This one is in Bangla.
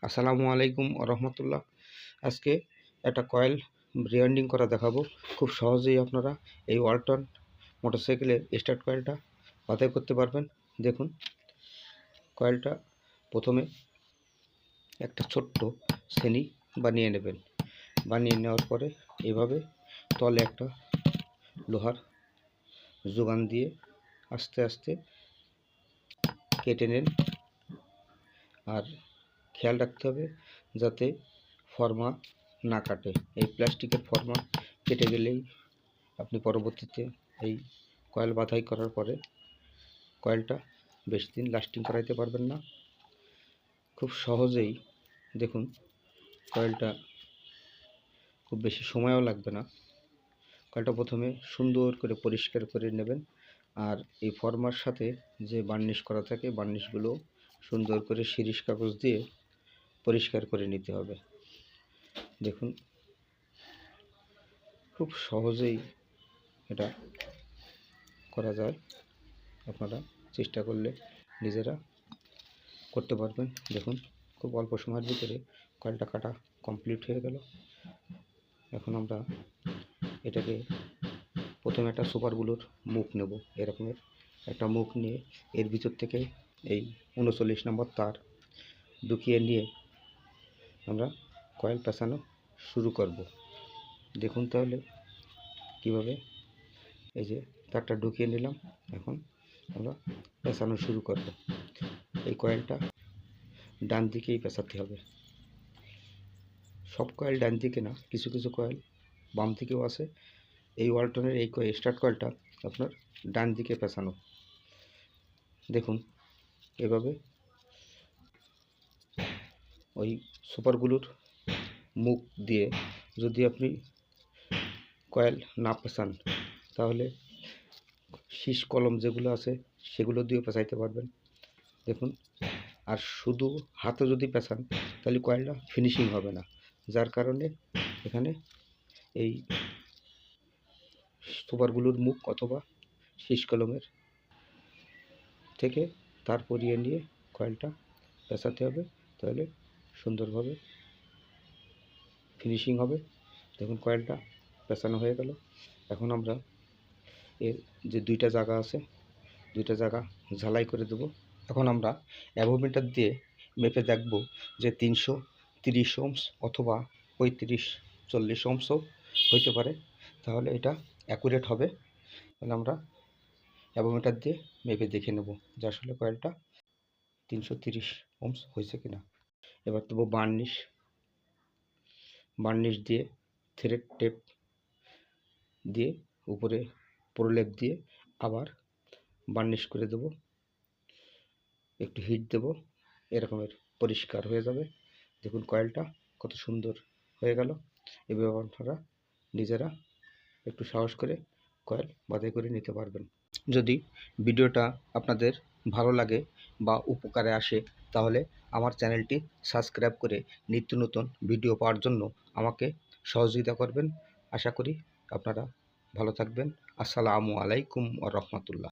আসসালামু আলাইকুম রহমতুল্লাহ। আজকে একটা কয়েল রিওয়াইন্ডিং করা দেখাবো। খুব সহজেই আপনারা এই ওয়ালটন মোটরসাইকেলের স্টার্ট কয়েলটা বাছাই করতে পারবেন। দেখুন, কয়েলটা প্রথমে একটা ছোট্ট শ্রেণী বানিয়ে নেবেন। বানিয়ে নেওয়ার পরে এভাবে তলে একটা লোহার যোগান দিয়ে আস্তে আস্তে কেটে নেন। আর খেয়াল রাখতে হবে যাতে ফর্মা না কাটে। এই প্লাস্টিকের ফর্মা কেটে গেলেই আপনি পরবর্তীতে এই কয়েল বাছাই করার পরে কয়েলটা বেশি দিন লাস্টিং করাইতে পারবেন না। খুব সহজেই দেখুন, কয়েলটা খুব বেশি সময়ও লাগবে না। কয়েলটা প্রথমে সুন্দর করে পরিষ্কার করে নেবেন। আর এই ফর্মার সাথে যে বার্নিশ করা থাকে, বার্নিশগুলো সুন্দর করে শিরিষ কাগজ দিয়ে পরিষ্কার করে নিতে হবে। দেখুন, খুব সহজেই এটা করা যায়। আপনারা চেষ্টা করলে নিজেরা করতে পারবেন। দেখুন, খুব অল্প সময়ের ভিতরে কয়েলটা কাটা কমপ্লিট হয়ে গেল। এখন আমরা এটাকে প্রথমে একটা সুপারগুলোর মুখ নেব। এরকমের একটা মুখ নিয়ে এর ভিতর থেকে এই 39 নম্বর তার ঢুকিয়ে নিয়ে আমরা কয়েল পেঁচানো শুরু করব। দেখুন তাহলে কিভাবে। এই যে তারটা ঢুকিয়ে নিলাম, এখন আমরা পেঁচানো শুরু করব। এই কয়েলটা ডান দিকেই পেঁচাতে হবে। সব কয়েল ডান দিকে না, কিছু কিছু কয়েল বাম দিকেও আছে। এই ওয়ালটনের এই স্টার্ট কয়েলটা আপনার ডান দিকে পেঁচানো। দেখুন, এভাবে ওই সুপারগুলোর মুখ দিয়ে যদি আপনি কয়েল না পেঁচান, তাহলে শীষ কলম যেগুলো আছে সেগুলো দিয়েও পেঁচাইতে পারবেন। দেখুন, আর শুধু হাতে যদি পেঁচান তাহলে কয়েলটা ফিনিশিং হবে না। যার কারণে এখানে এই সুপারগুলোর মুখ অথবা শীষ কলমের থেকে তার পরিয়ে নিয়ে কয়েলটা পেঁচাতে হবে, তাহলে সুন্দরভাবে ফিনিশিং হবে। দেখুন, কয়েলটা পেঁচানো হয়ে গেল। এখন আমরা এর যে দুইটা জায়গা আছে, দুইটা জায়গা ঝালাই করে দেব। এখন আমরা অ্যাভোমিটার দিয়ে মেপে দেখব যে 330 ওহমস অথবা 35-40 ওহমসও হইতে পারে। তাহলে এটা অ্যাকুরেট হবে। তাহলে আমরা অ্যাভোমিটার দিয়ে মেপে দেখে নেব যে আসলে কয়েলটা 330 ওহমস হয়েছে কিনা। এবার দেবো বার্নিশ। বার্নিশ দিয়ে থ্রেড টেপ দিয়ে উপরে প্রলেপ দিয়ে আবার বার্নিশ করে দেব। একটু হিট দেব, এরকমের পরিষ্কার হয়ে যাবে। দেখুন, কয়েলটা কত সুন্দর হয়ে গেল। এভাবে আপনারা নিজেরা একটু সাহস করে কয়েল বাছাই করে নিতে পারবেন। যদি ভিডিওটা আপনাদের ভালো লাগে বা উপকারে আসে, তাহলে আমার চ্যানেলটি সাবস্ক্রাইব করে নিত্য নতুন ভিডিও পাওয়ার জন্য আমাকে সহযোগিতা করবেন। আশা করি আপনারা ভালো থাকবেন। আসসালামু আলাইকুম ওয়া রাহমাতুল্লাহ।